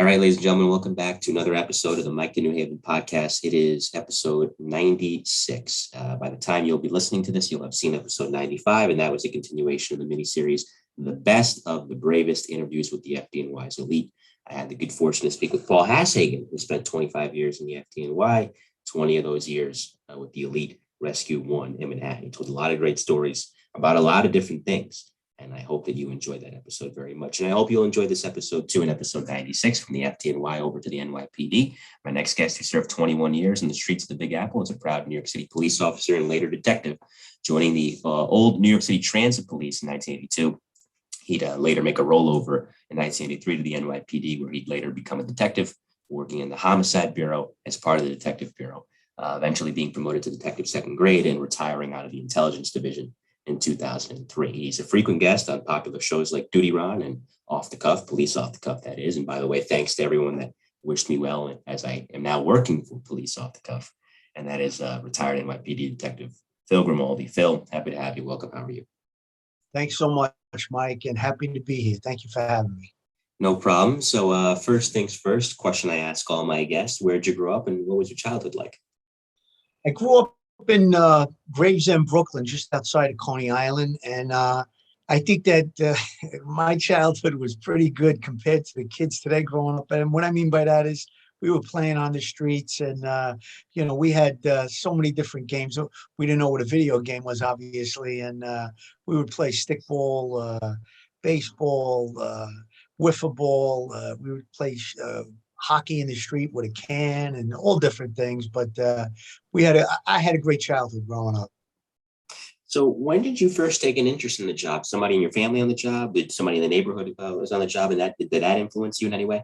All right, ladies and gentlemen, welcome back to another episode of the Mike to New Haven podcast. It is episode 96. By the time you'll be listening to this, you'll have seen episode 95, and that was a continuation of the miniseries, The Best of the Bravest Interviews with the FDNY's Elite. I had the good fortune to speak with Paul Hashagen, who spent 25 years in the FDNY, 20 of those years with the Elite Rescue 1 in Manhattan. He told a lot of great stories about a lot of different things. And I hope that you enjoyed that episode very much. And I hope you'll enjoy this episode too, in episode 96, from the FDNY over to the NYPD. My next guest, who served 21 years in the streets of the Big Apple, is a proud New York City police officer and later detective, joining the old New York City Transit Police in 1982. He'd later make a rollover in 1983 to the NYPD, where he'd later become a detective, working in the Homicide Bureau as part of the Detective Bureau, eventually being promoted to detective second grade and retiring out of the Intelligence Division in 2003. He's a frequent guest on popular shows like Duty Ron and Off the Cuff, Police Off the Cuff, that is. And by the way, thanks to everyone that wished me well, as I am now working for Police Off the Cuff, and that is retired NYPD Detective Phil Grimaldi. Phil, happy to have you. Welcome. How are you? Thanks so much, Mike, and happy to be here. Thank you for having me. No problem. So first things first, question I ask all my guests: where'd you grow up, and what was your childhood like? I grew up in Gravesend, Brooklyn, just outside of Coney Island. And I think that my childhood was pretty good compared to the kids today growing up. And what I mean by that is we were playing on the streets and, we had so many different games. We didn't know what a video game was, obviously. And we would play stickball, baseball, wiffle ball. We would play hockey in the street with a can and all different things. But I had a great childhood growing up. So when did you first take an interest in the job? Somebody in your family on the job? Did somebody in the neighborhood was on the job, and did that influence you in any way?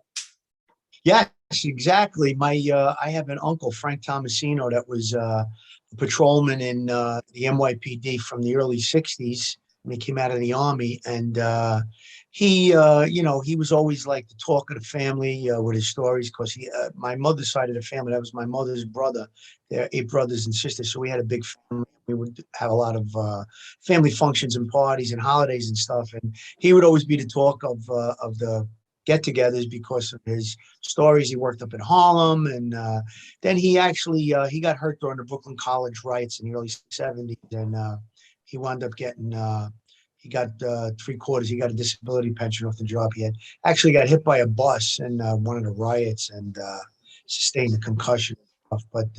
Yes, exactly. I have an uncle, Frank Tomasino, that was a patrolman in the NYPD from the early 60s when he came out of the Army. And he was always like the talk of the family with his stories, because my mother's side of the family, that was my mother's brother. There are 8 brothers and sisters, so we had a big family. We would have a lot of family functions and parties and holidays and stuff. And he would always be the talk of the get-togethers because of his stories. He worked up in Harlem, and then he actually he got hurt during the Brooklyn College riots in the early 70s, and he wound up getting he got 3/4. He got a disability pension off the job. He had actually got hit by a bus in one of the riots and sustained a concussion. But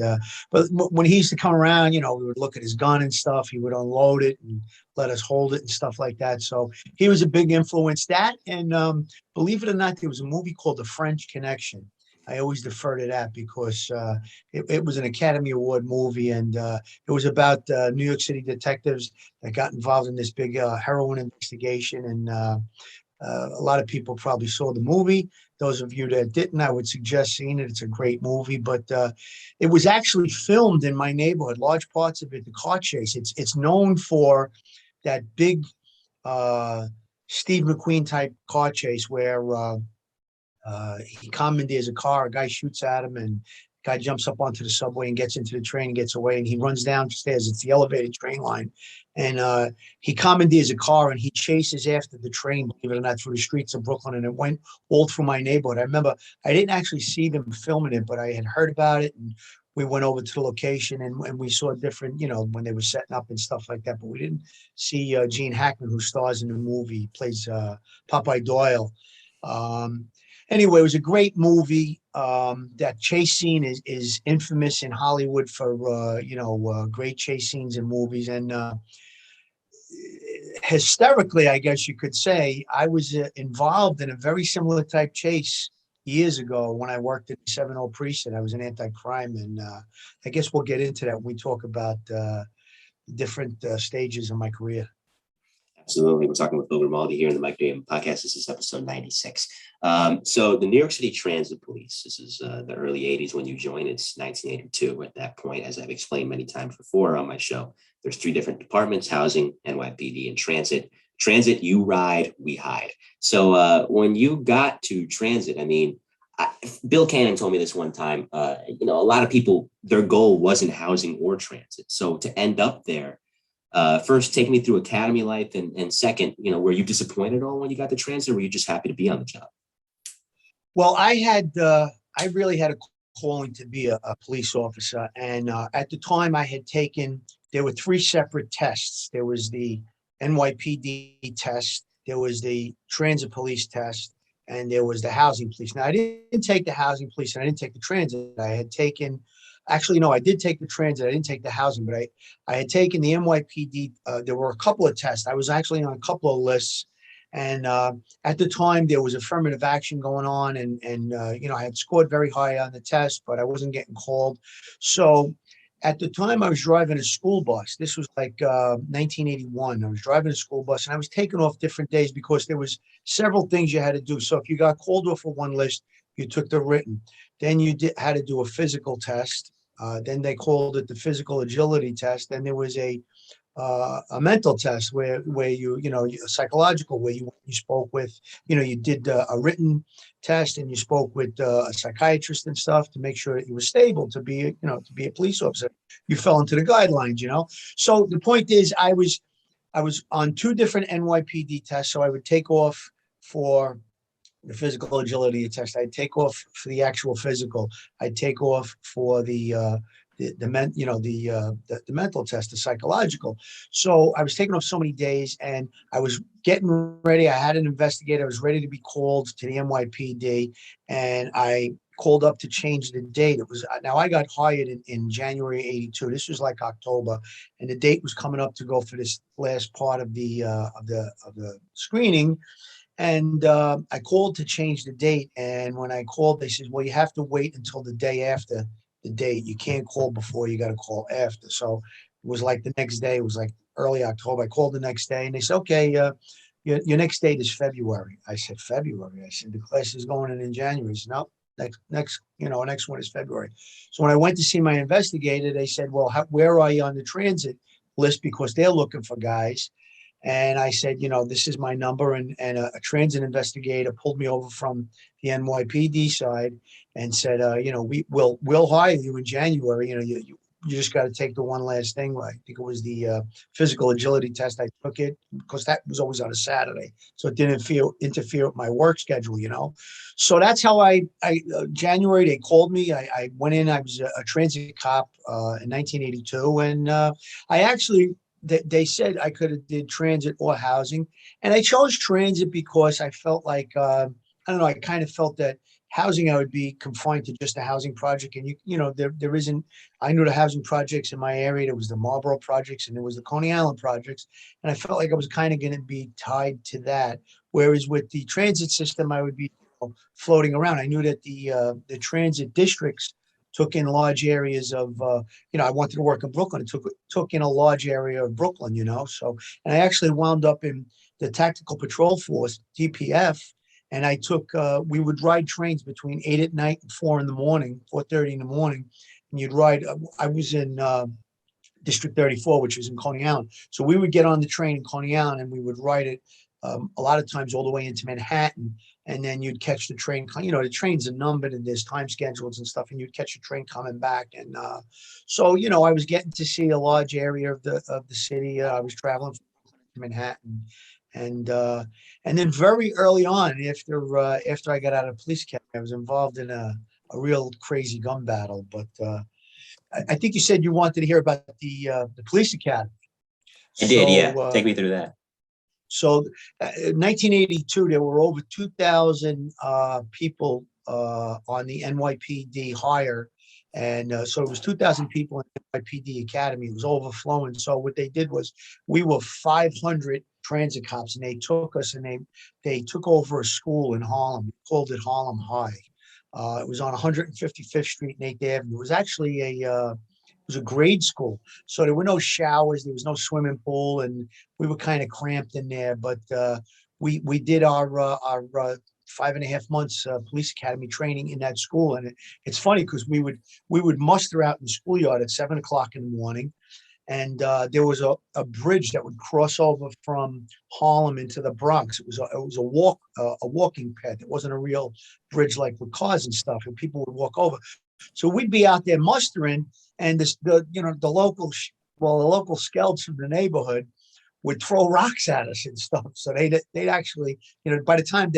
when he used to come around, we would look at his gun and stuff. He would unload it and let us hold it and stuff like that. So he was a big influence. That, and believe it or not, there was a movie called The French Connection. I always defer to that because it was an Academy Award movie, and it was about New York City detectives that got involved in this big heroin investigation. And a lot of people probably saw the movie. Those of you that didn't, I would suggest seeing it. It's a great movie, but it was actually filmed in my neighborhood. Large parts of it, the car chase. It's known for that big Steve McQueen type car chase where he commandeers a car, a guy shoots at him, and the guy jumps up onto the subway and gets into the train and gets away, and he runs downstairs. It's the elevated train line. And he commandeers a car and he chases after the train, believe it or not, through the streets of Brooklyn. And it went all through my neighborhood. I remember I didn't actually see them filming it, but I had heard about it. And we went over to the location and we saw different, when they were setting up and stuff like that. But we didn't see Gene Hackman, who stars in the movie. He plays Popeye Doyle. Anyway, it was a great movie. That chase scene is infamous in Hollywood for, great chase scenes in movies. And hysterically, I guess you could say, I was involved in a very similar type chase years ago when I worked at the 70 precinct. I was an anti-crime. And I guess we'll get into that when we talk about the different stages of my career. Absolutely. We're talking with Phil Grimaldi here in the Mike Graham podcast. This is episode 96. So the New York City Transit Police, this is the early 80s when you joined. It's 1982 at that point. As I've explained many times before on my show, there's 3 different departments: housing, NYPD, and transit. Transit, you ride, we hide. So when you got to transit, Bill Cannon told me this one time, a lot of people, their goal wasn't housing or transit. So to end up there, first, take me through academy life, and second, were you disappointed at all when you got the transit, or were you just happy to be on the job? Well, I really had a calling to be a police officer. And at the time I had taken, there were three separate tests. There was the NYPD test, there was the transit police test, and there was the housing police. Now, I didn't take the housing police and I didn't take the transit. I had taken, actually, no, I did take the transit. I didn't take the housing, but I had taken the NYPD. There were a couple of tests. I was actually on a couple of lists. And at the time, there was affirmative action going on, and I had scored very high on the test, but I wasn't getting called. So at the time, I was driving a school bus. This was like 1981. I was driving a school bus, and I was taking off different days because there was several things you had to do. So if you got called off of one list, you took the written. Then had to do a physical test. Then they called it the physical agility test. Then there was a mental test where a psychological, where you spoke with, you did a written test and you spoke with a psychiatrist and stuff to make sure that you were stable to be a police officer. You fell into the guidelines. So the point is, I was on two different NYPD tests. So I would take off for the physical agility test. I'd take off for the actual physical. I'd take off for the mental test, the psychological. So I was taking off so many days, and I was getting ready. I had an investigator. I was ready to be called to the NYPD, and I called up to change the date. It was now I got hired in January '82. This was like October, and the date was coming up to go for this last part of the screening. And I called to change the date. And when I called, they said, well, you have to wait until the day after the date. You can't call before, you got to call after. So it was like the next day, it was like early October. I called the next day and they said, okay, your next date is February. I said, February? I said, the class is going in January. He said, no, next one is February. So when I went to see my investigator, they said, well, where are you on the transit list? Because they're looking for guys. And I said, this is my number. And a transit investigator pulled me over from the NYPD side and said, we'll hire you in January. You just got to take the one last thing. I think it was the physical agility test. I took it because that was always on a Saturday. So it didn't interfere with my work schedule. So that's how January, they called me. I went in, I was a transit cop in 1982. And I actually, they said I could have did transit or housing, and I chose transit because I felt like I don't know. I kind of felt that housing I would be confined to just a housing project, and there isn't. I knew the housing projects in my area. There was the Marlboro projects and there was the Coney Island projects, and I felt like I was kind of going to be tied to that. Whereas with the transit system, I would be floating around. I knew that the transit districts took in large areas of, I wanted to work in Brooklyn. It took in a large area of Brooklyn. So, and I actually wound up in the Tactical Patrol Force, TPF, and we would ride trains between 8 at night and 4 in the morning, 4:30 in the morning. And you'd ride, I was in District 34, which is in Coney Island. So we would get on the train in Coney Island and we would ride it a lot of times all the way into Manhattan. And then you'd catch the train. The trains are numbered and there's time schedules and stuff, and you'd catch a train coming back. And so I was getting to see a large area of the city. I was traveling from Manhattan, and then very early on, after I got out of police academy, I was involved in a real crazy gun battle. But I think you said you wanted to hear about the police academy. I did, yeah. So, Take me through that. So in 1982, there were over 2,000 people on the NYPD hire. And so it was 2,000 people in the NYPD Academy. It was overflowing. So what they did was we were 500 transit cops, and they took us and they took over a school in Harlem. We called it Harlem High. It was on 155th Street and 8th Avenue. It was actually it was a grade school. So there were no showers, there was no swimming pool, and we were kind of cramped in there. But we did our 5.5 months police academy training in that school. And it's funny because we would muster out in the schoolyard at 7 o'clock in the morning. And there was a bridge that would cross over from Harlem into the Bronx. It was a walking path. It wasn't a real bridge like with cars and stuff, and people would walk over. So we'd be out there mustering, and the local scouts from the neighborhood would throw rocks at us and stuff. So they'd actually, by the time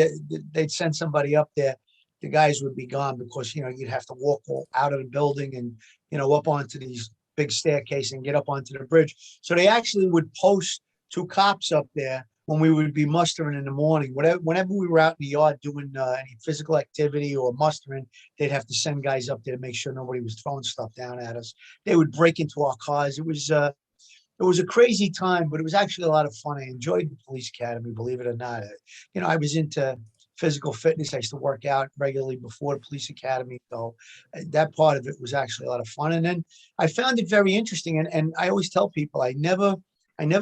they'd send somebody up there, the guys would be gone because, you'd have to walk out of the building and, up onto these big staircase and get up onto the bridge. So they actually would post 2 cops up there when we would be mustering in the morning. Whenever we were out in the yard doing any physical activity or mustering, they'd have to send guys up there to make sure nobody was throwing stuff down at us. They would break into our cars. It was a crazy time, but it was actually a lot of fun. I enjoyed the police academy, believe it or not. I was into physical fitness. I used to work out regularly before the police academy. So that part of it was actually a lot of fun. And then I found it very interesting. And I always tell people I never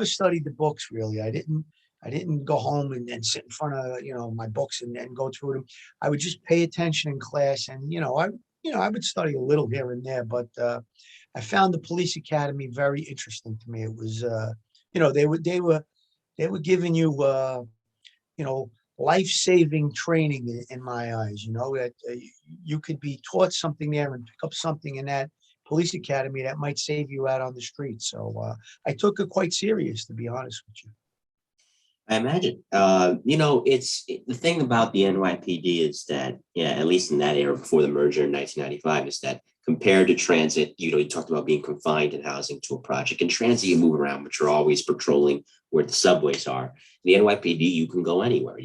studied the books really. I didn't go home and sit in front of, my books and go through them. I would just pay attention in class and, I would study a little here and there, but I found the police academy very interesting to me. It was, they were giving you, life-saving training in my eyes, that you could be taught something there and pick up something in that police academy that might save you out on the street. So I took it quite serious, to be honest with you. I imagine. It's the thing about the NYPD is that, at least in that era before the merger in 1995, is that compared to transit, you talked about being confined in housing to a project. In transit, you move around, but you're always patrolling where the subways are. The NYPD, you can go anywhere.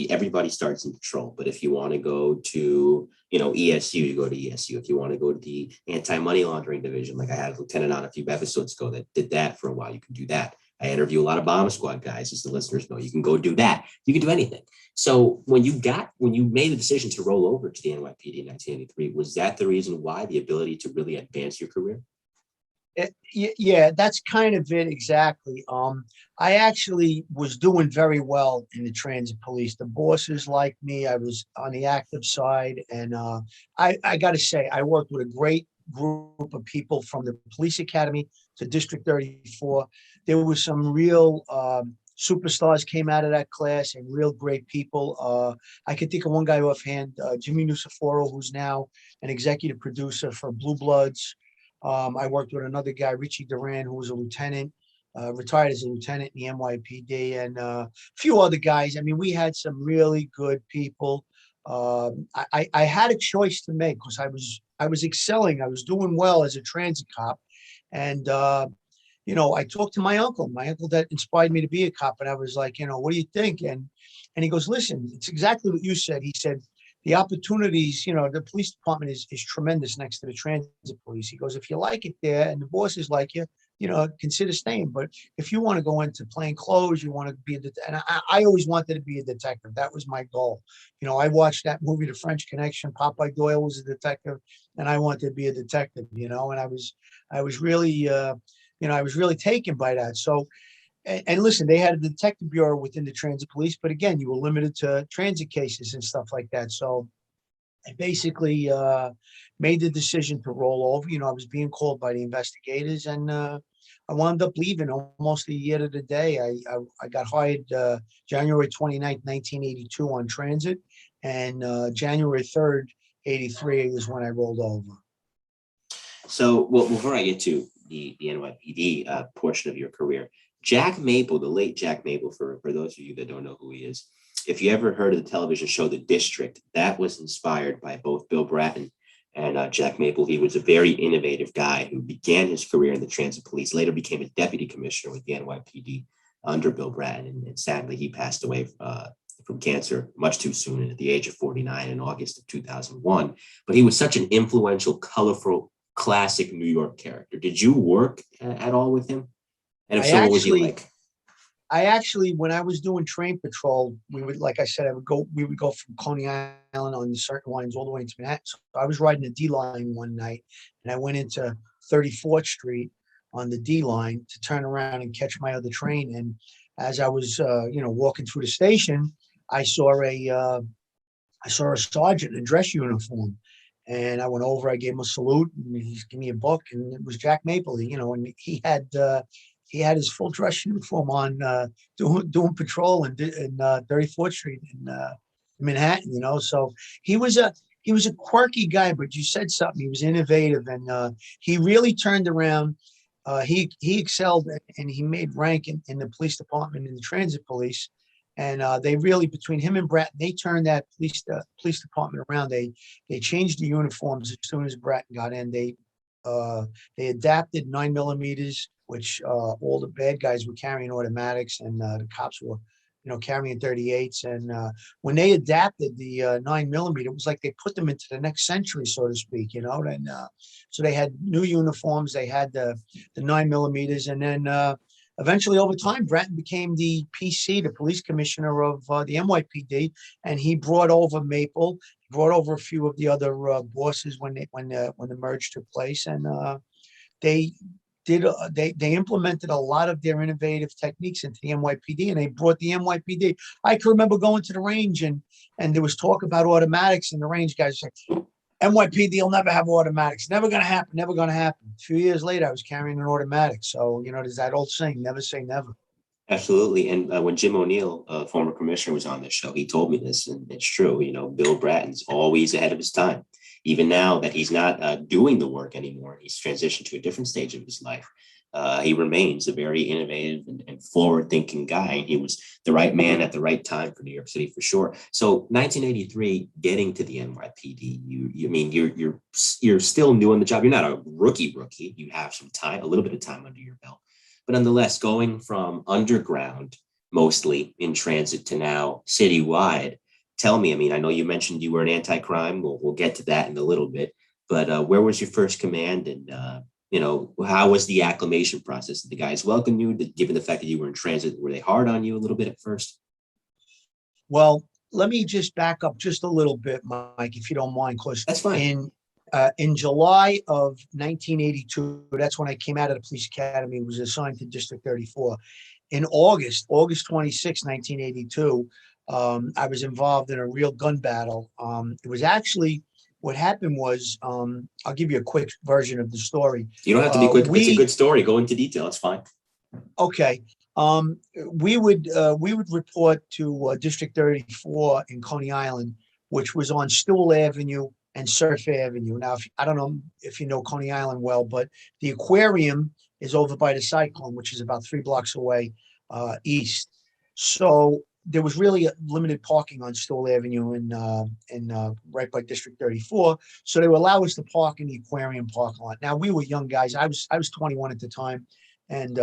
Everybody starts in patrol, but if you want to go to, ESU, you go to ESU. If you want to go to the anti-money laundering division, like I had a lieutenant on a few episodes ago that did that for a while, you can do that. I interview a lot of bomb squad guys, as the listeners know. You can go do that. You can do anything. So when you made the decision to roll over to the NYPD in 1983, was that the reason why, the ability to really advance your career? Yeah, that's kind of it exactly. I actually was doing very well in the transit police. The bosses liked me. I was on the active side, and I got to say, I worked with a great group of people from the police academy to District 34. There was some real superstars came out of that class and real great people. I could think of one guy offhand, Jimmy Nusiforo, who's now an executive producer for Blue Bloods. I worked with another guy, Richie Duran, who was a lieutenant, retired as a lieutenant in the NYPD, and a few other guys. I mean, we had some really good people. I had a choice to make because I was excelling. I was doing well as a transit cop. And, I talked to my uncle that inspired me to be a cop. And I was like, what do you think? And he goes, listen, it's exactly what you said. He said, the opportunities, the police department is tremendous next to the transit police. He goes, if you like it there and the bosses like you, consider staying. But if you want to go into plain clothes, you want to be and I always wanted to be a detective. That was my goal. I watched that movie, The French Connection. Popeye Doyle was a detective, and I wanted to be a detective. And I was really, I was really taken by that. So, and listen, they had a detective bureau within the transit police, but again, you were limited to transit cases and stuff like that. So I basically made the decision to roll over. I was being called by the investigators, and I wound up leaving almost a year to the day. I got hired January 29th, 1982 on transit, and January 3rd, 83 is when I rolled over. So, well, before I get to the NYPD portion of your career, Jack Maple, the late Jack Maple, for those of you that don't know who he is, if you ever heard of the television show The District, that was inspired by both Bill Bratton and Jack Maple. He was a very innovative guy who began his career in the transit police, later became a deputy commissioner with the NYPD under Bill Bratton. And sadly, he passed away from cancer much too soon at the age of 49 in August of 2001. But he was such an influential, colorful, classic New York character. Did you work at all with him? And if so, what was he like? I actually, when I was doing train patrol, we would, like I said, we would go from Coney Island on certain lines all the way into Manhattan. So I was riding the D line one night, and I went into 34th Street on the D line to turn around and catch my other train. And as I was, walking through the station, I saw a sergeant in a dress uniform. And I went over, I gave him a salute, and he gave me a book, and it was Jack Maple, and he had his full dress uniform on, doing patrol in 34th Street in Manhattan, So he was a quirky guy, but you said something. He was innovative, and he really turned around. He excelled, and he made rank in the police department, in the transit police. And they really, between him and Bratton, they turned that police department around. They changed the uniforms as soon as Bratton got in. They adapted 9mm, which all the bad guys were carrying automatics, and the cops were, carrying 38s. And when they adapted the 9mm, it was like they put them into the next century, so to speak. And so they had new uniforms. They had the 9mm, and then eventually, over time, Bratton became the PC, the police commissioner of the NYPD, and he brought over Maple, brought over a few of the other bosses when the merge took place, and they they implemented a lot of their innovative techniques into the NYPD, and they brought the NYPD. I can remember going to the range, and there was talk about automatics, and the range guys were like, NYPD will never have automatics. Never going to happen. Never going to happen. A few years later, I was carrying an automatic. So, there's that old saying, never say never. Absolutely. And when Jim O'Neill, former commissioner, was on the show, he told me this, and it's true. Bill Bratton's always ahead of his time. Even now that he's not doing the work anymore, he's transitioned to a different stage of his life. He remains a very innovative and forward-thinking guy. And he was the right man at the right time for New York City, for sure. So, 1983, getting to the NYPD, you're still new on the job. You're not a rookie. You have some time, a little bit of time under your belt, but nonetheless, going from underground, mostly in transit, to now citywide. Tell me, I know you mentioned you were an anti-crime. We'll get to that in a little bit. But where was your first command, and how was the acclimation process? Did the guys welcome you? Given the fact that you were in transit, were they hard on you a little bit at first? Well, let me just back up just a little bit, Mike, if you don't mind, because That's fine. In July of 1982, that's when I came out of the police academy, was assigned to District 34. In August 26, 1982, I was involved in a real gun battle. It was actually, what happened was, I'll give you a quick version of the story. You don't have to be quick. If it's a good story, go into detail. It's fine. Okay. We would report to District 34 in Coney Island, which was on Stool Avenue and Surf Avenue. Now, I don't know if you know Coney Island well, but the aquarium is over by the Cyclone, which is about 3 blocks away east. So there was really limited parking on Stool Avenue and right by District 34. So they would allow us to park in the aquarium parking lot. Now, we were young guys. I was 21 at the time, and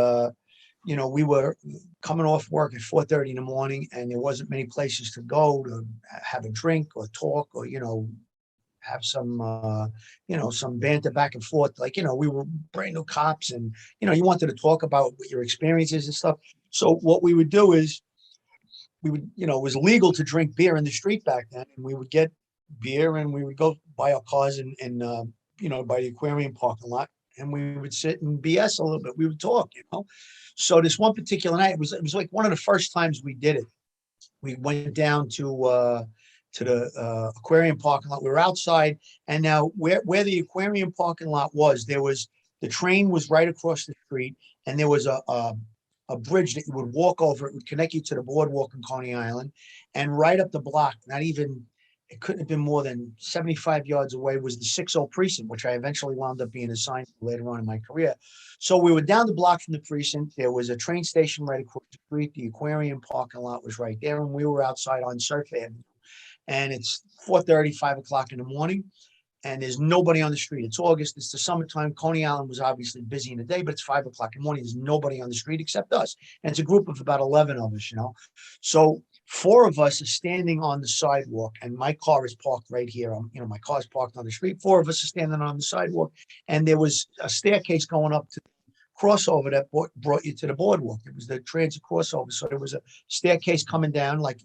we were coming off work at 4:30 in the morning, and there wasn't many places to go to have a drink or talk or have some banter back and forth. We were brand new cops, and you wanted to talk about your experiences and stuff. So what we would do is we would, it was legal to drink beer in the street back then, and we would get beer and we would go buy our cars and by the aquarium parking lot, and we would sit and BS a little bit. We would talk, So this one particular night, it was like one of the first times we did it. We went down to the aquarium parking lot. We were outside, and now where the aquarium parking lot was, the train was right across the street, and there was a bridge that you would walk over. It would connect you to the boardwalk in Coney Island, and right up the block, it couldn't have been more than 75 yards away, was the 60 precinct, which I eventually wound up being assigned to later on in my career. So we were down the block from the precinct. There was a train station right across the street. The aquarium parking lot was right there, and we were outside on Surf Avenue. And it's 4:30, 5 o'clock in the morning, and there's nobody on the street. It's August. It's the summertime. Coney Island was obviously busy in the day, but it's 5 o'clock in the morning. There's nobody on the street except us. And it's a group of about 11 of us, So 4 of us are standing on the sidewalk, and my car is parked right here. My car's parked on the street. 4 of us are standing on the sidewalk, and there was a staircase going up to the crossover that brought you to the boardwalk. It was the transit crossover. So there was a staircase coming down, like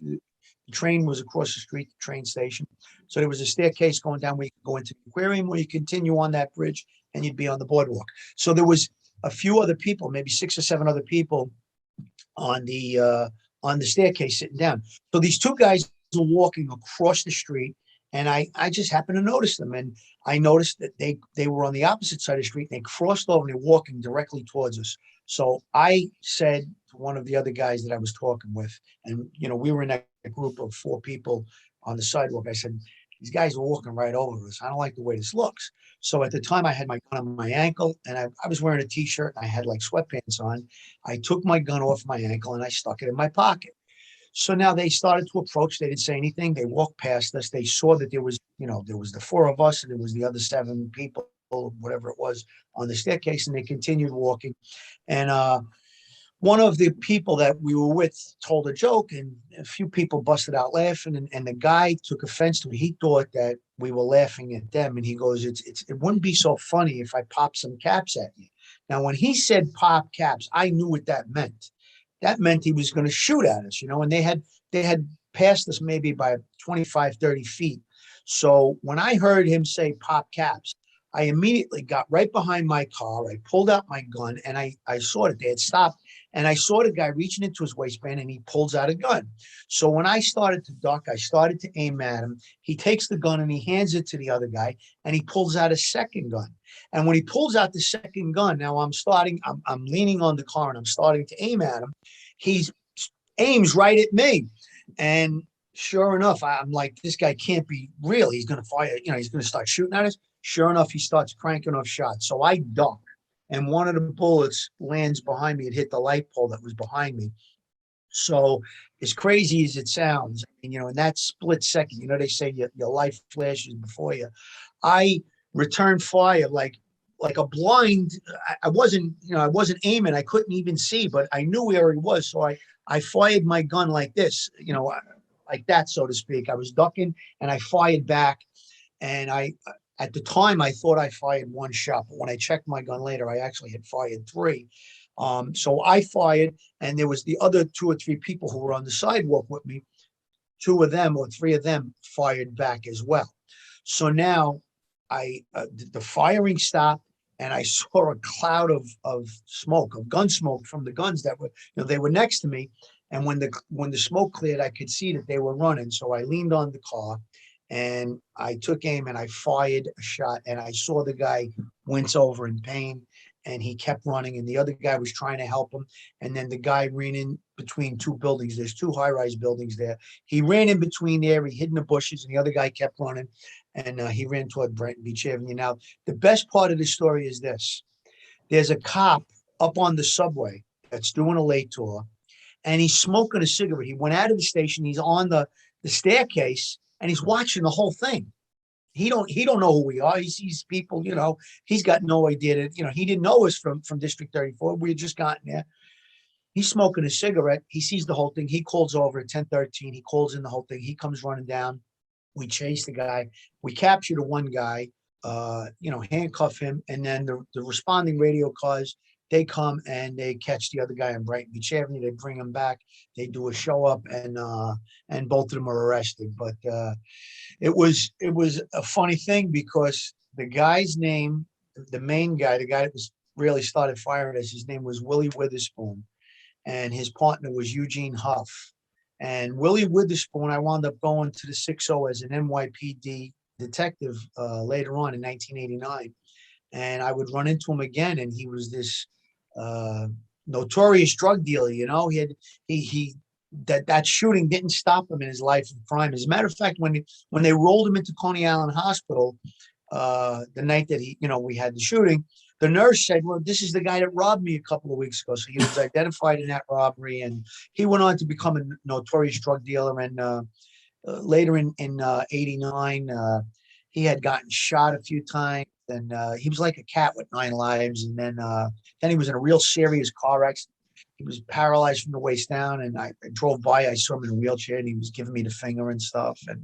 the train was across the street, the train station. So there was a staircase going down where you could go into the aquarium, where you continue on that bridge, and you'd be on the boardwalk. So there was a few other people, maybe 6 or 7 other people on the staircase sitting down. So these 2 guys were walking across the street, and I just happened to notice them. And I noticed that they were on the opposite side of the street, and they crossed over and they're walking directly towards us. So I said to one of the other guys that I was talking with, and we were in that group of 4 people on the sidewalk. I said, these guys are walking right over us. I don't like the way this looks. So at the time, I had my gun on my ankle, and I was wearing a T-shirt, and I had like sweatpants on. I took my gun off my ankle and I stuck it in my pocket. So now they started to approach. They didn't say anything. They walked past us. They saw that there was, there was the four of us and there was the other seven people, whatever it was, on the staircase, and they continued walking. And one of the people that we were with told a joke, and a few people busted out laughing. And the guy took offense to it. He thought that we were laughing at them, and he goes, "It wouldn't be so funny if I popped some caps at you." Now, when he said "pop caps," I knew what that meant. That meant he was going to shoot at us, and they had passed us maybe by 25, 30 feet. So when I heard him say "pop caps," I immediately got right behind my car. I pulled out my gun, and I saw that they had stopped. And I saw the guy reaching into his waistband, and he pulls out a gun. So when I started to duck, I started to aim at him. He takes the gun and he hands it to the other guy, and he pulls out a second gun. And when he pulls out the second gun, now I'm leaning on the car and I'm starting to aim at him. He aims right at me. And sure enough, I'm like, this guy can't be real. He's going to fire, he's going to start shooting at us. Sure enough, he starts cranking off shots. So I duck, and one of the bullets lands behind me. It hit the light pole that was behind me. So as crazy as it sounds, in that split second, they say your life flashes before you. I returned fire like a blind. I wasn't aiming. I couldn't even see, but I knew where he was. So I fired my gun like this, like that, so to speak. I was ducking and I fired back. And at the time, I thought I fired one shot, but when I checked my gun later, I actually had fired three. So I fired, and there was the other two or three people who were on the sidewalk with me. Two of them or three of them fired back as well. So now the firing stopped, and I saw a cloud of smoke, of gun smoke from the guns that were, they were next to me. And when the smoke cleared, I could see that they were running. So I leaned on the car, and I took aim and I fired a shot, and I saw the guy wince over in pain, and he kept running, and the other guy was trying to help him. And then the guy ran in between two buildings. There's two high-rise buildings there. He ran in between there. He hid in the bushes, and the other guy kept running, and he ran toward Brighton Beach Avenue. Now, the best part of the story is this. There's a cop up on the subway that's doing a late tour, and he's smoking a cigarette. He went out of the station. He's on the staircase, and he's watching the whole thing. He don't know who we are. He sees people, he's got no idea that, he didn't know us from District 34. We had just gotten there. He's smoking a cigarette. He sees the whole thing. He calls over at 10:13. He calls in the whole thing. He comes running down. We chase the guy. We capture the one guy, handcuff him. And then the responding radio cars, they come and they catch the other guy on Brighton Beach Avenue. They bring him back. They do a show up, and both of them are arrested. But it was a funny thing, because the guy's name, the main guy, the guy that was really started firing us, his name was Willie Witherspoon, and his partner was Eugene Huff. And Willie Witherspoon, I wound up going to the 6-0 as an NYPD detective later on in 1989. And I would run into him again, and he was this notorious drug dealer. That shooting didn't stop him in his life of crime. As a matter of fact, when they rolled him into Coney Island Hospital, the night that we had the shooting, the nurse said, "Well, this is the guy that robbed me a couple of weeks ago." So he was identified in that robbery, and he went on to become a notorious drug dealer. And later in '89, he had gotten shot a few times, and he was like a cat with 9 lives. And then he was in a real serious car accident. He was paralyzed from the waist down, and I drove by. I saw him in a wheelchair, and he was giving me the finger and stuff. And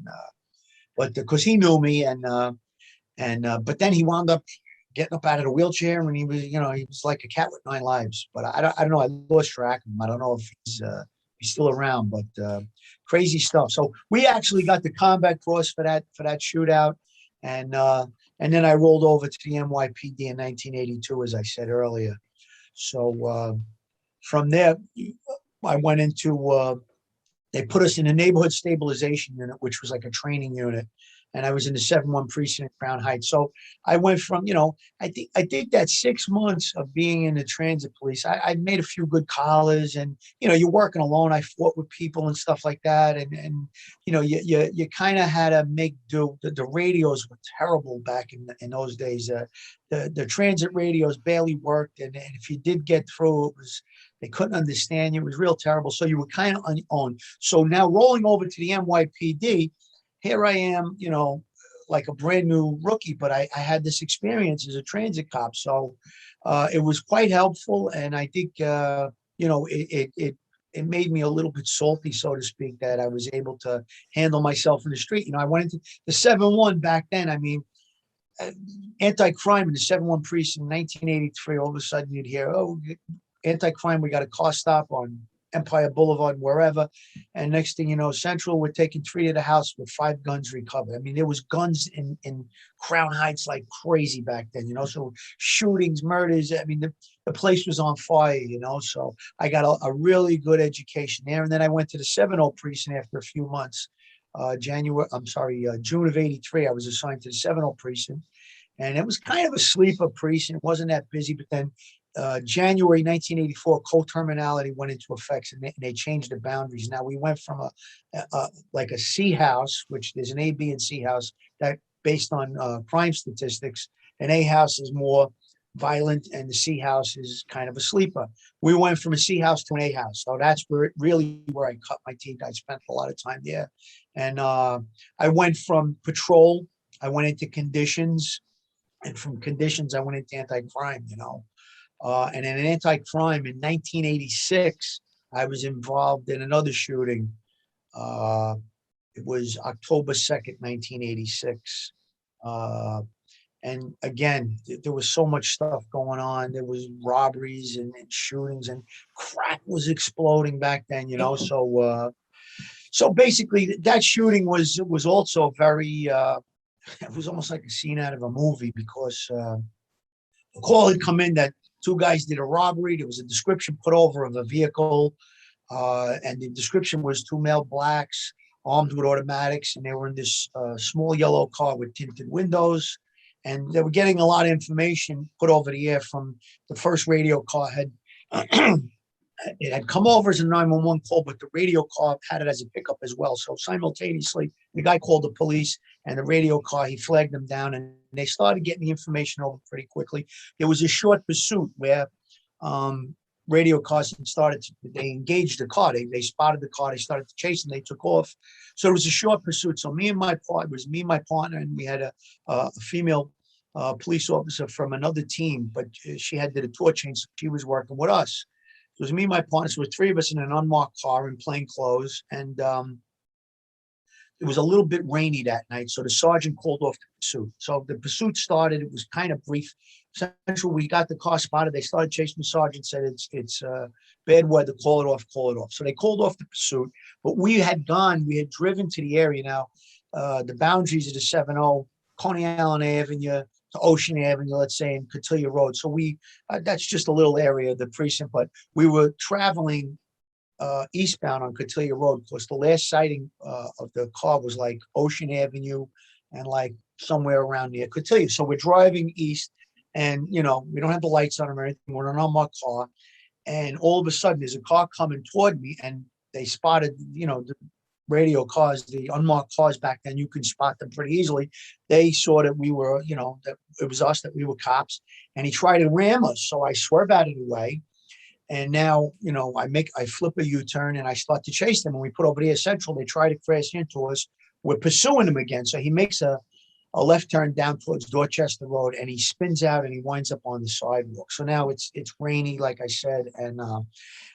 but because he knew me, but then he wound up getting up out of the wheelchair, and he was like a cat with 9 lives. But I don't know. I lost track of him. I don't know if he's still around. But crazy stuff. So we actually got the combat cross for that shootout, and then I rolled over to the NYPD in 1982, as I said earlier. So from there, I went into. They put us in a neighborhood stabilization unit, which was like a training unit. And I was in the 7-1 precinct, Crown Heights. So I went from, I think that 6 months of being in the transit police, I made a few good collars, and, you're working alone. I fought with people and stuff like that. And you kind of had to make do. The radios were terrible back in those days. The transit radios barely worked. And if you did get through, They couldn't understand you. It was real terrible. So you were kind of on your own. So now rolling over to the NYPD, here I am, like a brand new rookie, but I had this experience as a transit cop. So it was quite helpful. And I think, it made me a little bit salty, so to speak, that I was able to handle myself in the street. I went into the 7-1 back then. I mean, anti-crime in the 7-1 precinct in 1983, all of a sudden you'd hear, oh, anti-crime, we got a car stop on Empire Boulevard, wherever. And next thing you know, Central, we're taking 3 to the house with 5 guns recovered. I mean, there was guns in Crown Heights like crazy back then, so shootings, murders. I mean, the place was on fire, so I got a really good education there. And then I went to the 7-0 precinct after a few months. June of 83, I was assigned to the 7-0 precinct. And it was kind of a sleeper precinct. It wasn't that busy, but then January 1984, co-terminality went into effect, and they changed the boundaries. Now we went from like a C house, which there's an A, B, and C house that based on crime statistics. An A house is more violent, and the C house is kind of a sleeper. We went from a C house to an A house, so that's where I cut my teeth. I spent a lot of time there, and I went from patrol, I went into conditions, and from conditions I went into anti-crime. And in an anti-crime in 1986, I was involved in another shooting. It was October 2nd, 1986. And again, there was so much stuff going on. There was robberies and shootings, and crack was exploding back then, So basically that shooting was also very, it was almost like a scene out of a movie, because a call had come in that 2 guys did a robbery. There was a description put over of a vehicle, and the description was 2 male blacks armed with automatics, and they were in this small yellow car with tinted windows, and they were getting a lot of information put over the air from the first radio car. It had come over as a 911 call, but the radio car had it as a pickup as well. So simultaneously, the guy called the police, and the radio car, he flagged them down, and they started getting the information over pretty quickly. There was a short pursuit where radio cars they engaged the car. They spotted the car, they started to chase, and they took off. So it was a short pursuit. So me and my partner, and we had a female police officer from another team, but she had did a tour change, so she was working with us. It was me and my partner. So it was 3 of us in an unmarked car in plain clothes. And it was a little bit rainy that night. So the sergeant called off the pursuit. So the pursuit started. It was kind of brief. Central, we got the car spotted. They started chasing. The sergeant said, it's bad weather. Call it off. So they called off the pursuit. But we had driven to the area. Now, the boundaries of the 7-0, Coney Island Avenue to Ocean Avenue, let's say, in Cotillia Road. So that's just a little area of the precinct, but we were traveling eastbound on Cotillia Road, because the last sighting of the car was like Ocean Avenue and like somewhere around near Cotillia. So we're driving east, and we don't have the lights on or anything. We're in an unmarked car, and all of a sudden there's a car coming toward me, and they spotted, the radio cars, the unmarked cars back then, you could spot them pretty easily. They saw that we were, that it was us, that we were cops, and he tried to ram us. So I swerve out of the way. And now, I flip a U-turn and I start to chase them. And we put over there Central. They try to crash into us. We're pursuing him again. So he makes a left turn down towards Dorchester Road, and he spins out and he winds up on the sidewalk. So now it's rainy, like I said, and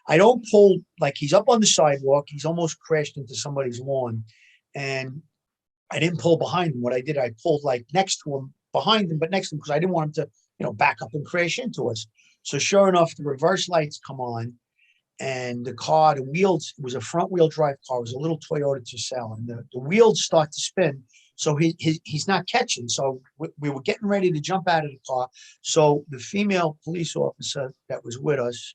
I don't pull, like, he's up on the sidewalk. He's almost crashed into somebody's lawn, and I didn't pull behind him. What I did, I pulled like next to him, behind him, but next to him, because I didn't want him to, back up and crash into us. So sure enough, the reverse lights come on, and the car, the wheels, it was a front wheel drive car. It was a little Toyota Tercel, and the wheels start to spin. So he's not catching. So we were getting ready to jump out of the car. So the female police officer that was with us,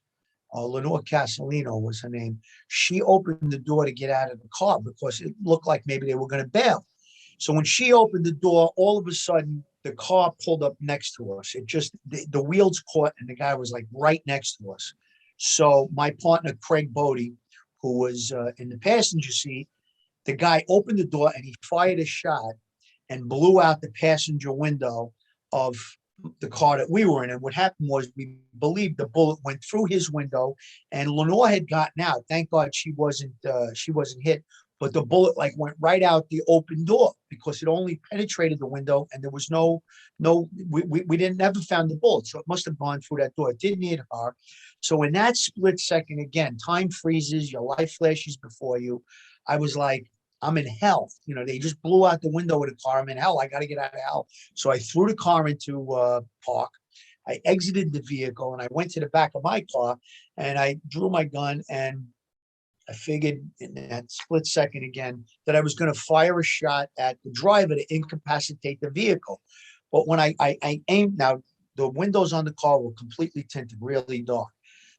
Lenore Castellino was her name, she opened the door to get out of the car, because it looked like maybe they were going to bail. So when she opened the door, all of a sudden, the car pulled up next to us. It just, the wheels caught, and the guy was like right next to us. So my partner, Craig Bodie, who was in the passenger seat, the guy opened the door and he fired a shot and blew out the passenger window of the car that we were in. And what happened was we believed the bullet went through his window, and Lenore had gotten out. Thank God she wasn't hit, but the bullet like went right out the open door because it only penetrated the window, and there was we didn't never found the bullet. So it must have gone through that door. It didn't hit her. So in that split second, again, time freezes, your life flashes before you. I was like, I'm in hell. They just blew out the window of the car. I'm in hell. I got to get out of hell. So I threw the car into park. I exited the vehicle and I went to the back of my car and I drew my gun, and I figured in that split second again that I was going to fire a shot at the driver to incapacitate the vehicle. But when I aimed, now the windows on the car were completely tinted, really dark.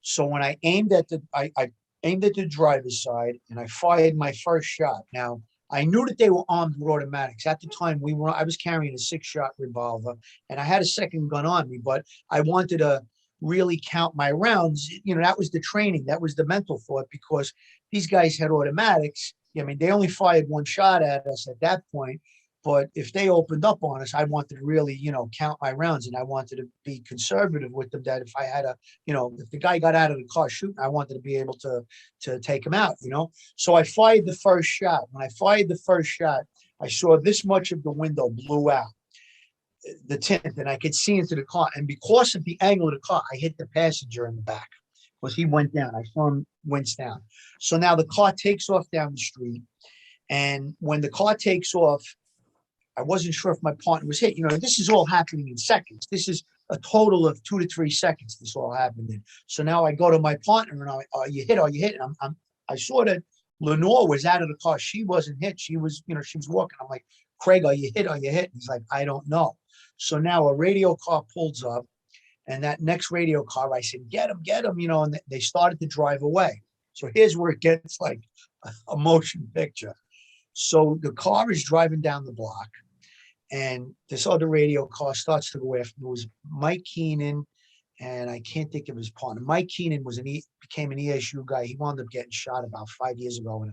So when I aimed at I aimed at the driver's side and I fired my first shot. Now, I knew that they were armed with automatics. At the time, I was carrying a 6-shot revolver and I had a second gun on me, but I wanted to really count my rounds. That was the training. That was the mental thought, because these guys had automatics. I mean, they only fired one shot at us at that point. But if they opened up on us, I wanted to really, count my rounds, and I wanted to be conservative with them. That if I had if the guy got out of the car shooting, I wanted to be able to take him out. So I fired the first shot. When I fired the first shot, I saw this much of the window blew out, the tint, and I could see into the car. And because of the angle of the car, I hit the passenger in the back because he went down. I saw him wince down. So now the car takes off down the street, and when the car takes off, I wasn't sure if my partner was hit. This is all happening in seconds. This is a total of 2 to 3 seconds. This all happened in. So now I go to my partner and are you hit? Are you hit? And I saw that Lenore was out of the car. She wasn't hit. She was, she was walking. I'm like, Craig, are you hit? Are you hit? He's like, I don't know. So now a radio car pulls up, and that next radio car, I said, get him, and they started to drive away. So here's where it gets like a motion picture. So the car is driving down the block, and this other radio car starts to go after. It was Mike Keenan, and I can't think of his partner. Mike Keenan became an ESU guy. He wound up getting shot about 5 years ago in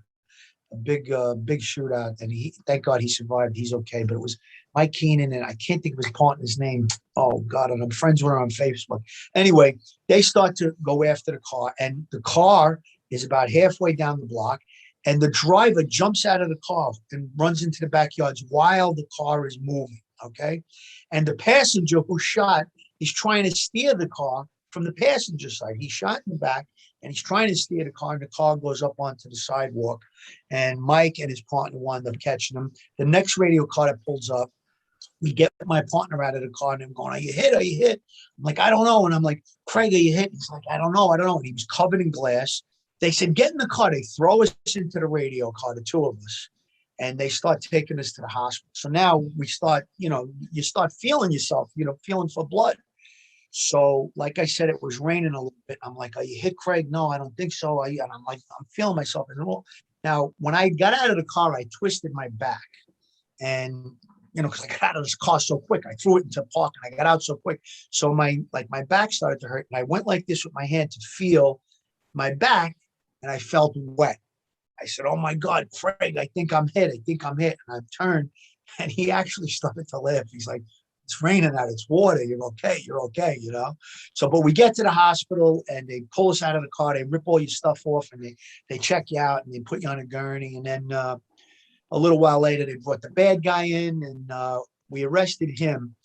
a big shootout, and thank God he survived. He's okay. But it was Mike Keenan, and I can't think of his partner's name. Oh God, and I'm friends with her on Facebook. Anyway, they start to go after the car, and the car is about halfway down the block. And the driver jumps out of the car and runs into the backyards while the car is moving, okay? And the passenger who shot is trying to steer the car from the passenger side. He's shot in the back, and he's trying to steer the car, and the car goes up onto the sidewalk. And Mike and his partner wind up catching him. The next radio car that pulls up, we get my partner out of the car, and I'm going, are you hit? Are you hit? I'm like, I don't know. And I'm like, Craig, are you hit? He's like, I don't know. And he was covered in glass. They said, get in the car. They throw us into the radio car, the two of us, and they start taking us to the hospital. So now we start, you start feeling yourself, feeling for blood. So like I said, it was raining a little bit. I'm like, are you hit, Craig? No, I don't think so. And I'm like, I'm feeling myself. Now, when I got out of the car, I twisted my back, and because I got out of this car so quick, I threw it into park and I got out so quick. So my back started to hurt, and I went like this with my hand to feel my back, and I felt wet. I said, oh my God, Craig, I think I'm hit. And I turned, and he actually started to laugh. He's like, it's raining out, it's water. You're okay. So, but we get to the hospital, and they pull us out of the car. They rip all your stuff off, and they check you out, and they put you on a gurney. And then a little while later, they brought the bad guy in, and we arrested him.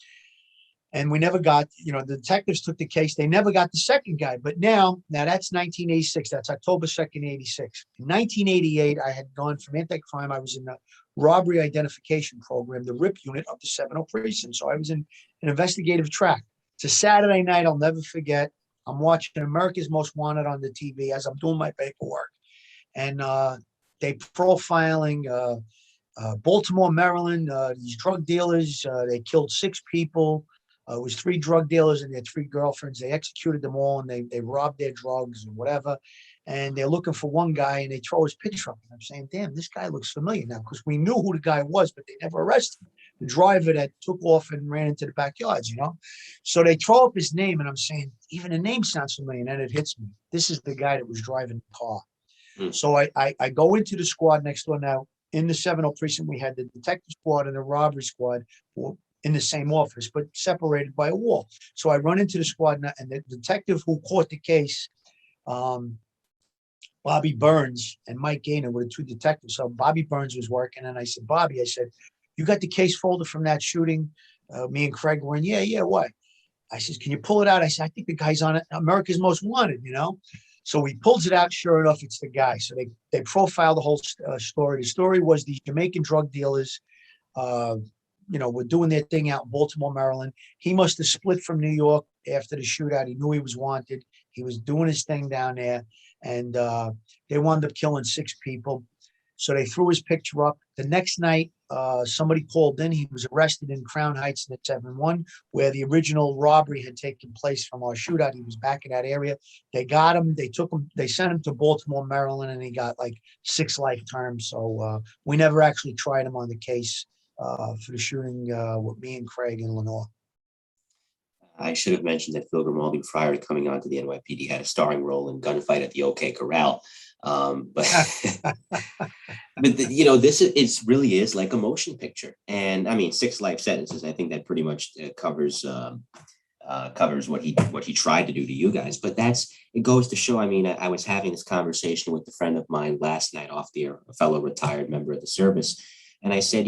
And we never got, the detectives took the case. They never got the second guy. But now that's 1986. That's October 2nd, 86. In 1988, I had gone from anti-crime. I was in the robbery identification program, the RIP unit of the 70 precinct. So I was in an investigative track. It's a Saturday night I'll never forget. I'm watching America's Most Wanted on the TV as I'm doing my paperwork. And they profiling Baltimore, Maryland, these drug dealers. They killed 6 people. It was 3 drug dealers and their 3 girlfriends. They executed them all, and they robbed their drugs and whatever. And they're looking for one guy, and they throw his picture up. And I'm saying, damn, this guy looks familiar now, because we knew who the guy was, but they never arrested him. The driver that took off and ran into the backyards, So they throw up his name, and I'm saying, even the name sounds familiar. And then it hits me. This is the guy that was driving the car. So I go into the squad next door. Now, in the 70 precinct, we had the detective squad and the robbery squad. in the same office, but separated by a wall. So I run into the squad, and the detective who caught the case, Bobby Burns and Mike Gaynor were the two detectives. So Bobby Burns was working, and I said, Bobby, I said, you got the case folder from that shooting? Me and Craig were in. Yeah, what? I said, can you pull it out? I said, I think the guy's on it. America's Most Wanted, you know? So he pulls it out. Sure enough, it's the guy. So they profile the whole story. The story was these Jamaican drug dealers, were doing their thing out in Baltimore, Maryland. He must have split from New York after the shootout. He knew he was wanted. He was doing his thing down there, and they wound up killing 6 people. So they threw his picture up. The next night, somebody called in. He was arrested in Crown Heights in the 7-1, where the original robbery had taken place from our shootout. He was back in that area. They got him. They took him. They sent him to Baltimore, Maryland, and he got like 6 life terms. So we never actually tried him on the case for the shooting with me and Craig in Lenore. I should have mentioned that Phil Grimaldi, prior to coming on to the NYPD, had a starring role in Gunfight at the OK Corral. But this really is like a motion picture. And I mean, 6 life sentences. I think that pretty much covers what he tried to do to you guys. But it goes to show. I mean, I was having this conversation with a friend of mine last night off the air, a fellow retired member of the service. And I said,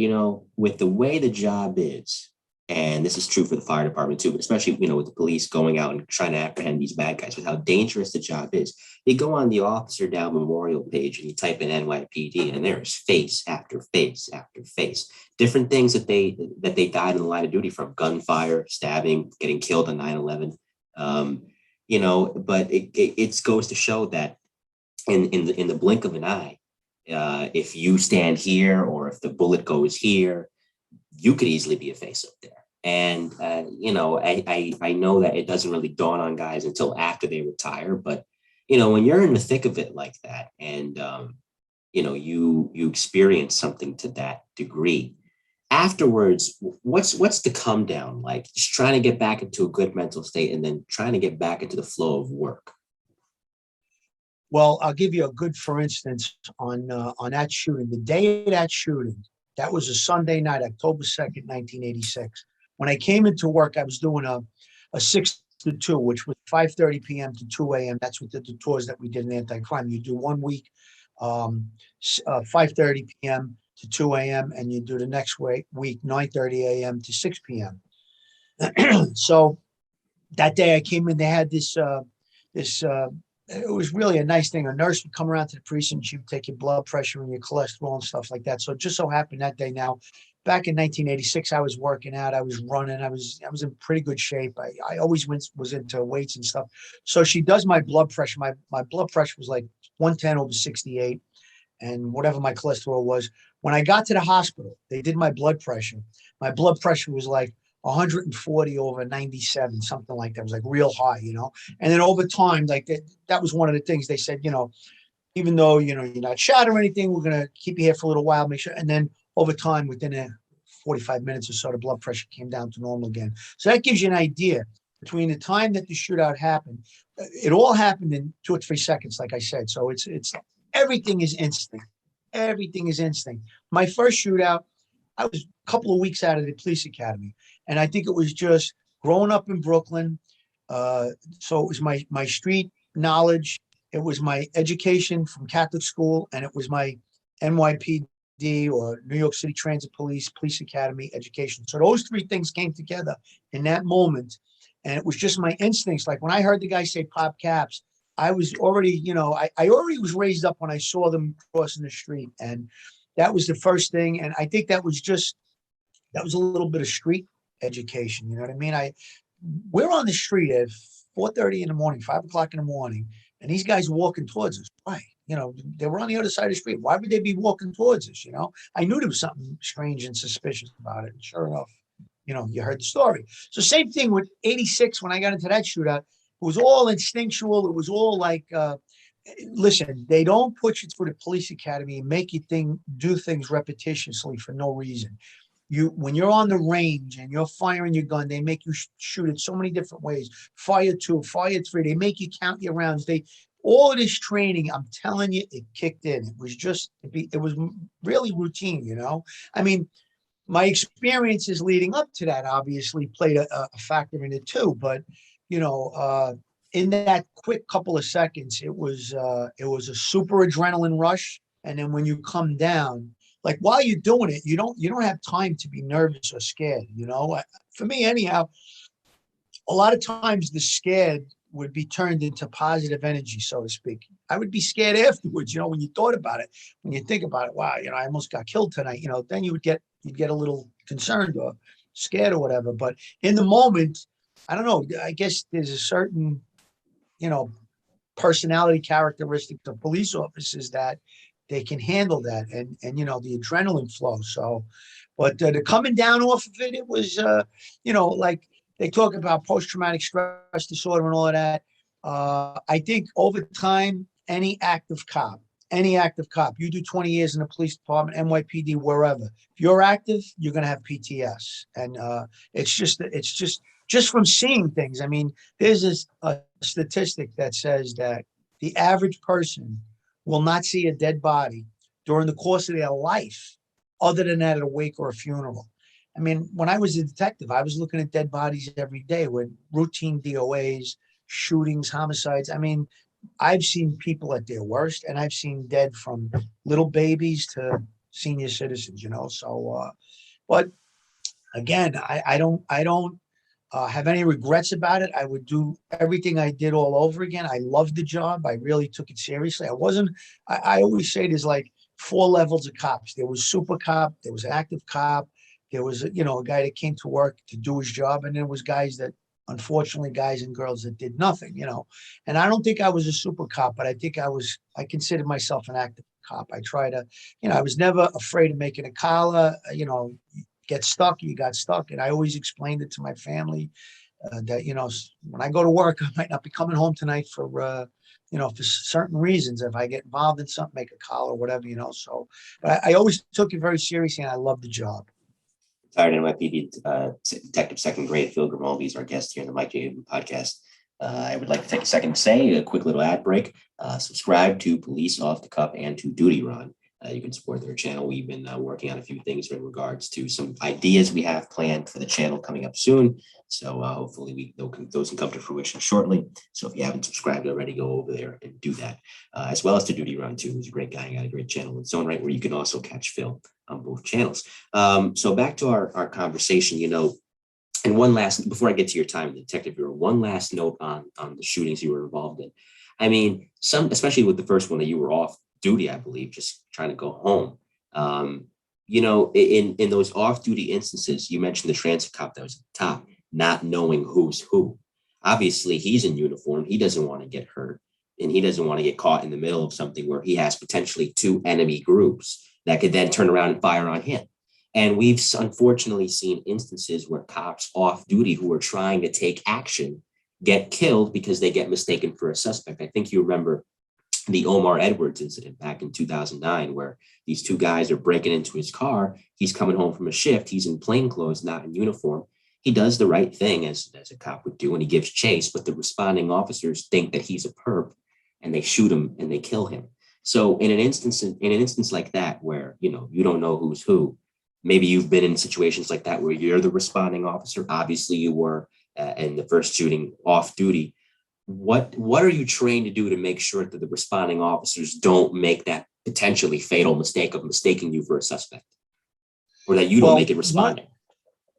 with the way the job is, and this is true for the fire department too, but especially, with the police going out and trying to apprehend these bad guys, with how dangerous the job is. You go on the Officer Dow Memorial page and you type in NYPD, and there's face after face after face. Different things that they died in the line of duty from: gunfire, stabbing, getting killed on 9/11. But it goes to show that in the blink of an eye, if you stand here or if the bullet goes here, you could easily be a face up there. And, I know that it doesn't really dawn on guys until after they retire. But, when you're in the thick of it like that, and, you experience something to that degree, afterwards, what's the come down like? Just trying to get back into a good mental state and then trying to get back into the flow of work. Well, I'll give you a good, for instance, on that shooting. The day of that shooting, that was a Sunday night, October 2nd, 1986. When I came into work, I was doing a 6 to 2, which was 5:30 p.m. to 2 a.m. That's what the tours that we did in anti-crime. You do 1 week, 5:30 p.m. to 2 a.m., and you do the next week, 9:30 a.m. to 6 p.m. So that day I came in, they had this it was really a nice thing. A nurse would come around to the precinct. She would take your blood pressure and your cholesterol and stuff like that. So it just so happened that day. Now, back in 1986, I was working out. I was running. I was in pretty good shape. I always was into weights and stuff. So she does my blood pressure. My blood pressure was like 110/68, and whatever my cholesterol was. When I got to the hospital, they did my blood pressure. My blood pressure was like 140/97, something like that. It was like real high, And then over time, like that was one of the things they said, even though, you're not shot or anything, we're going to keep you here for a little while, make sure. And then over time, within 45 minutes or so, the blood pressure came down to normal again. So that gives you an idea between the time that the shootout happened. It all happened in 2 or 3 seconds, like I said. So it's everything is instant. Everything is instant. My first shootout, I was a couple of weeks out of the police academy. And I think it was just growing up in Brooklyn. So it was my street knowledge. It was my education from Catholic school. And it was my NYPD or New York City Transit Police Academy education. So those 3 things came together in that moment. And it was just my instincts. Like when I heard the guy say pop caps, I was already, I already was raised up when I saw them crossing the street. And that was the first thing. And I think that was a little bit of street education. You know what I mean? We're on the street at 4:30 in the morning, 5 o'clock in the morning, and these guys walking towards us. Why? They were on the other side of the street. Why would they be walking towards us? I knew there was something strange and suspicious about it. And sure enough, you heard the story. So same thing with 86 when I got into that shootout. It was all instinctual. It was all like, listen, they don't put you through the police academy and make you do things repetitiously for no reason. When you're on the range and you're firing your gun, they make you shoot it so many different ways. Fire 2, fire 3. They make you count your rounds. All of this training, I'm telling you, it kicked in. It was really routine, I mean, my experiences leading up to that obviously played a factor in it too. But you know, in that quick couple of seconds, it was a super adrenaline rush. And then when you come down, like while you're doing it, you don't have time to be nervous or scared. You know, for me anyhow, a lot of times the scared would be turned into positive energy, so to speak. I would be scared afterwards, you know, when you thought about it, when you think about it, wow, you know, I almost got killed tonight, you know, then you'd get a little concerned or scared or whatever. But in the moment, I don't know, I guess there's a certain, you know, personality characteristics of police officers that they can handle that and you know the adrenaline flow. So, but the coming down off of it, it was you know like they talk about post traumatic stress disorder and all of that. I think over time, any active cop, you do 20 years in the police department, NYPD, wherever. If you're active, you're gonna have PTS, and it's just from seeing things. I mean, there's a statistic that says that the average person will not see a dead body during the course of their life, other than at a wake or a funeral. I mean, when I was a detective, I was looking at dead bodies every day with routine DOAs, shootings, homicides. I mean, I've seen people at their worst, and I've seen dead from little babies to senior citizens. You know, so but again, I don't have any regrets about it. I would do everything I did all over again. I loved the job. I really took it seriously. I wasn't, I always say there's like four levels of cops. There was super cop, there was active cop, there was, you know, a guy that came to work to do his job. And there was guys that, unfortunately, guys and girls that did nothing, you know. And I don't think I was a super cop, but I considered myself an active cop. I try to, you know, I was never afraid of making a collar, you know, get stuck, you got stuck. And I always explained it to my family that, you know, when I go to work, I might not be coming home tonight for, you know, for certain reasons. If I get involved in something, make a call or whatever, you know. So, but I always took it very seriously and I love the job. Retired NYPD Detective Second Grade Phil Grimaldi is our guest here in the Mike J. podcast. I would like to take a second to say a quick little ad break. Subscribe to Police Off the Cuff and to Duty Run. You can support their channel. We've been working on a few things in regards to some ideas we have planned for the channel coming up soon. So hopefully those can come to fruition shortly. So if you haven't subscribed already, go over there and do that. As well as to Duty Run too. He's a great guy. Got a great channel in his own right where you can also catch Phil on both channels. So back to our conversation, you know, and one last, before I get to your time in the detective bureau, one last note on the shootings you were involved in. I mean, especially with the first one that you were off duty, I believe, just trying to go home. You know, in those off-duty instances, you mentioned the transit cop that was at the top, not knowing who's who. Obviously, he's in uniform. He doesn't want to get hurt, and he doesn't want to get caught in the middle of something where he has potentially two enemy groups that could then turn around and fire on him. And we've unfortunately seen instances where cops off duty who are trying to take action get killed because they get mistaken for a suspect. I think you remember the Omar Edwards incident back in 2009, where these two guys are breaking into his car. He's coming home from a shift. He's in plain clothes, not in uniform. He does the right thing as a cop would do, and he gives chase, but the responding officers think that he's a perp and they shoot him and they kill him. So in an instance like that, where, you know, you don't know who's who, maybe you've been in situations like that where you're the responding officer. Obviously you were in the first shooting off duty. What are you trained to do to make sure that the responding officers don't make that potentially fatal mistake of mistaking you for a suspect, or that you don't make it responding?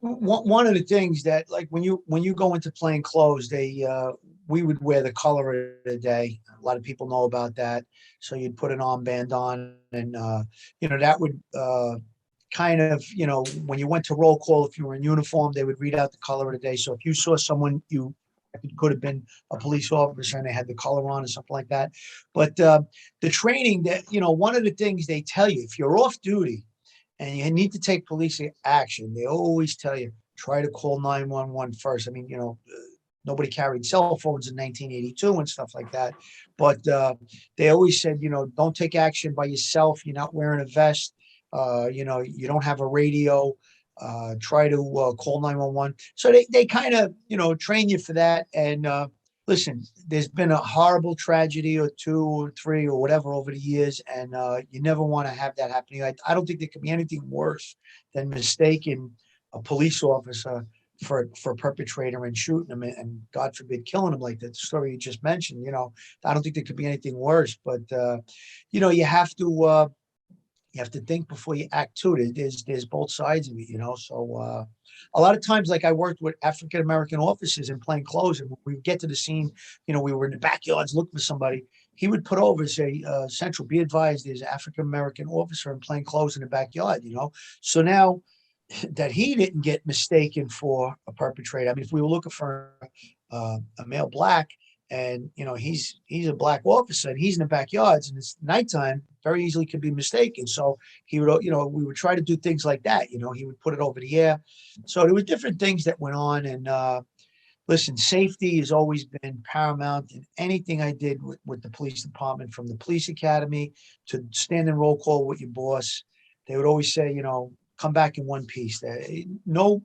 One of the things that, like, when you go into plain clothes, we would wear the color of the day. A lot of people know about that. So you'd put an armband on, and you know, that would kind of, you know, when you went to roll call, if you were in uniform, they would read out the color of the day. So if you saw someone it could have been a police officer and they had the collar on or something like that. But the training that, you know, one of the things they tell you, if you're off duty and you need to take police action, they always tell you, try to call 911 first. I mean, you know, nobody carried cell phones in 1982 and stuff like that. But they always said, you know, don't take action by yourself. You're not wearing a vest. You know, you don't have a radio. Try to call 911. So they kind of, you know, train you for that. And listen, there's been a horrible tragedy or two or three or whatever over the years, and you never want to have that happening. I don't think there could be anything worse than mistaking a police officer for a perpetrator and shooting him and God forbid killing him like that. The story you just mentioned, I don't think there could be anything worse. But you have to think before you act too. There's both sides of it. So a lot of times, like I worked with African American officers in plain clothes, and when we would get to the scene, we were in the backyards looking for somebody. He would put over say, "Central, be advised, there's an African American officer in plain clothes in the backyard." So now that he didn't get mistaken for a perpetrator. I mean, if we were looking for a male black, and he's a black officer and he's in the backyards and it's nighttime, very easily could be mistaken. So he would, we would try to do things like that. He would put it over the air. So there was different things that went on. And listen, safety has always been paramount in anything I did with the police department, from the police academy to stand and roll call with your boss. They would always say, come back in one piece. No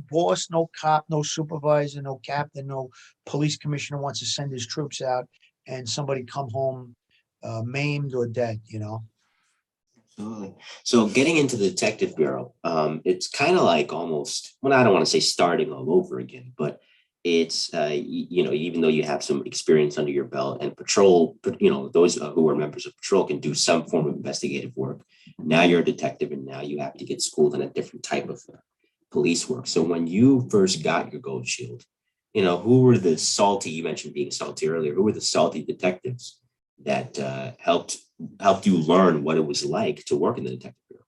boss, no cop, no supervisor, no captain, no police commissioner wants to send his troops out and somebody come home maimed or dead. Absolutely. So getting into the detective bureau, it's kind of like almost, well, I don't want to say starting all over again, but it's, even though you have some experience under your belt and patrol, those who are members of patrol can do some form of investigative work. Now you're a detective and now you have to get schooled in a different type of police work. So when you first got your gold shield, who were the salty, you mentioned being salty earlier, who were the salty detectives that helped you learn what it was like to work in the detective bureau?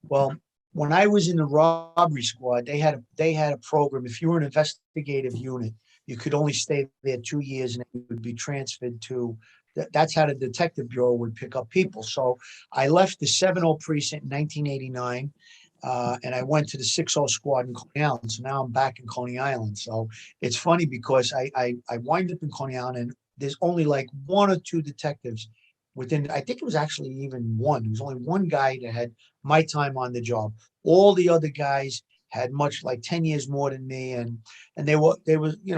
Well, when I was in the robbery squad, they had a program. If you were an investigative unit, you could only stay there 2 years and you would be transferred to. That's how the detective bureau would pick up people. So I left the 7-0 precinct in 1989, and I went to the 6-0 squad in Coney Island. So now I'm back in Coney Island. So it's funny because I wind up in Coney Island, and there's only like one or two detectives within. I think it was actually even one. There was only one guy that had my time on the job. All the other guys had much, like 10 years more than me, and they were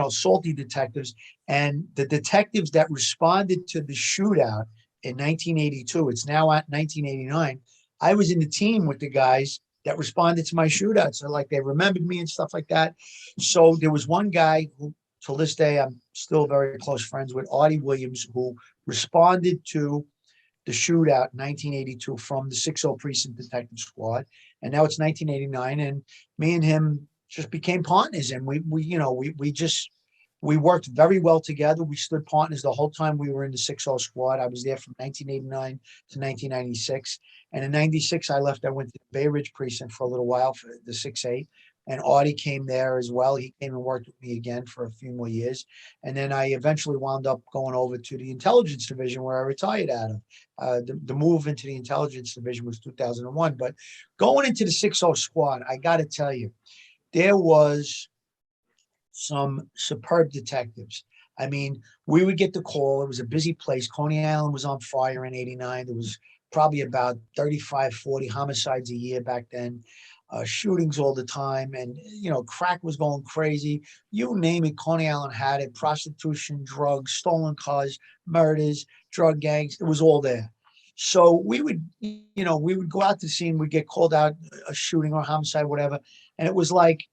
salty detectives. And the detectives that responded to the shootout in 1982, it's now at 1989, I was in the team with the guys that responded to my shootout. So like they remembered me and stuff like that. So there was one guy who, till this day, I'm still very close friends with, Artie Williams, who responded to the shootout in 1982 from the 6-0 precinct detective squad. And now it's 1989, and me and him just became partners. And we worked very well together. We stood partners the whole time we were in the 6-0 squad. I was there from 1989 to 1996. And in 96, I left. I went to the Bay Ridge precinct for a little while for the 6-8. And Artie came there as well. He came and worked with me again for a few more years. And then I eventually wound up going over to the intelligence division where I retired out of. The move into the intelligence division was 2001. But going into the 6-0 squad, I got to tell you, there was some superb detectives. I mean, we would get the call. It was a busy place. Coney Island was on fire in 89. There was probably about 35, 40 homicides a year back then. Shootings all the time, and crack was going crazy. You name it, Coney Island had it. Prostitution, drugs, stolen cars, murders, drug gangs. It was all there. So we would go out to the scene. We'd get called out, a shooting or homicide, whatever, and it was like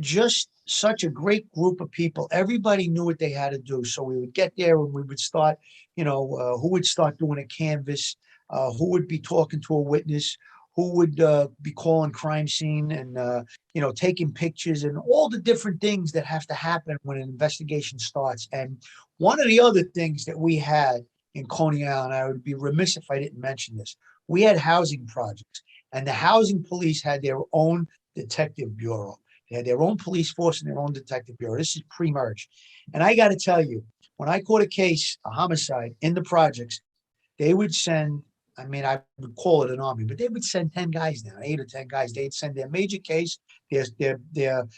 just such a great group of people. Everybody knew what they had to do. So we would get there and we would start, who would start doing a canvas, who would be talking to a witness, who would be calling crime scene and, taking pictures and all the different things that have to happen when an investigation starts. And one of the other things that we had in Coney Island, I would be remiss if I didn't mention this, we had housing projects, and the housing police had their own detective bureau. They had their own police force and their own detective bureau. This is pre-merge. And I got to tell you, when I caught a case, a homicide in the projects, they would send, I would call it an army, but they would send 10 guys down, 8 or 10 guys. They'd send their major case, the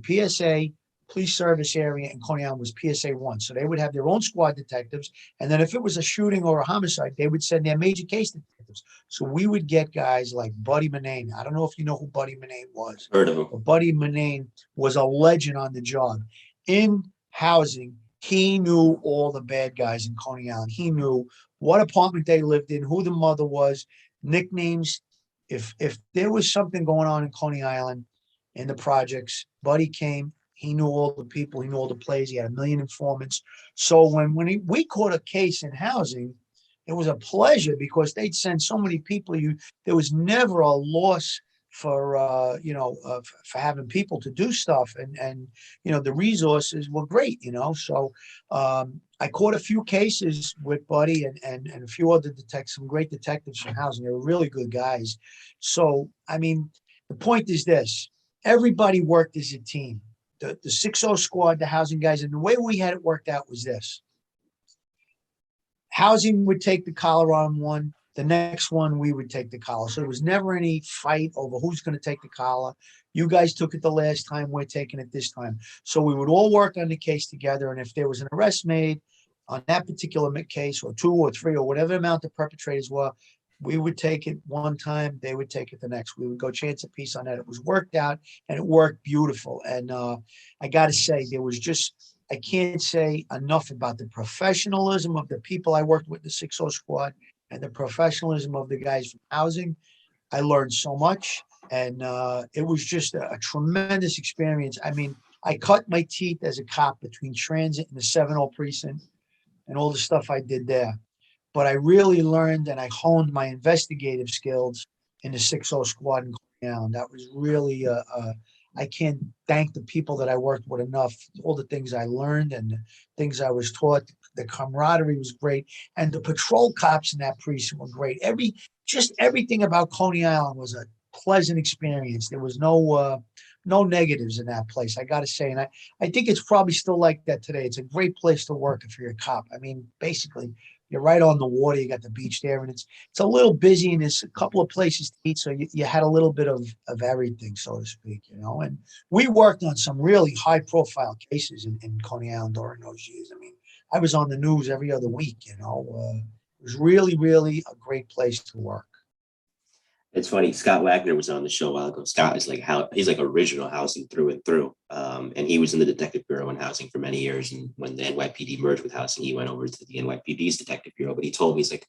PSA police service area in Coney Island was PSA 1. So they would have their own squad detectives. And then if it was a shooting or a homicide, they would send their major case detectives. So we would get guys like Buddy Manane. I don't know if you know who Buddy Manane was. Heard of him. But Buddy Manane was a legend on the job. In housing, He knew all the bad guys in Coney Island. He knew what apartment they lived in, who the mother was, nicknames. If there was something going on in Coney Island in the projects, Buddy came. He knew all the people. He knew all the plays. He had a million informants. So we caught a case in housing, it was a pleasure because they'd send so many people. There was never a loss for for having people to do stuff, and the resources were great. So I caught a few cases with Buddy and a few other detectives, some great detectives from housing. They were really good guys. So I mean, the point is this: everybody worked as a team. The 6-0 squad, the housing guys, and the way we had it worked out was this: housing would take the collar on one. The next one, we would take the collar. So there was never any fight over who's going to take the collar. You guys took it the last time. We're taking it this time. So we would all work on the case together. And if there was an arrest made on that particular case, or 2 or 3 or whatever amount the perpetrators were, we would take it one time. They would take it the next. We would go chance a piece on that. It was worked out, and it worked beautiful. And I got to say, I can't say enough about the professionalism of the people I worked with, the 6-0 squad, and the professionalism of the guys from housing. I learned so much, and it was just a tremendous experience. I mean, I cut my teeth as a cop between transit and the 7-0 precinct and all the stuff I did there. But I really learned and I honed my investigative skills in the 6-0 squad in Coney Island. That was really I can't thank the people that I worked with enough. All the things I learned and the things I was taught. The camaraderie was great, and the patrol cops in that precinct were great. Everything about Coney Island was a pleasant experience. There was no negatives in that place, I got to say, and I think it's probably still like that today. It's a great place to work if you're a cop. I mean, basically, you're right on the water. You got the beach there, and it's a little busy, and there's a couple of places to eat. So you had a little bit of everything, so to speak, And we worked on some really high profile cases in Coney Island during those years. I mean, I was on the news every other week. It was really, really a great place to work. It's funny. Scott Wagner was on the show a while ago. Scott is he's like original housing through and through. And he was in the Detective Bureau in housing for many years. And when the NYPD merged with housing, he went over to the NYPD's Detective Bureau. But he told me, he's like,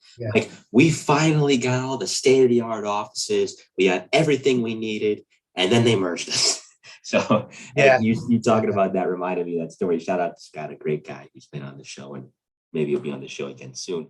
we finally got all the state of the art offices. We had everything we needed. And then they merged us. So you talking about that reminded me of that story. Shout out to Scott, a great guy. He's been on the show, and maybe he'll be on the show again soon.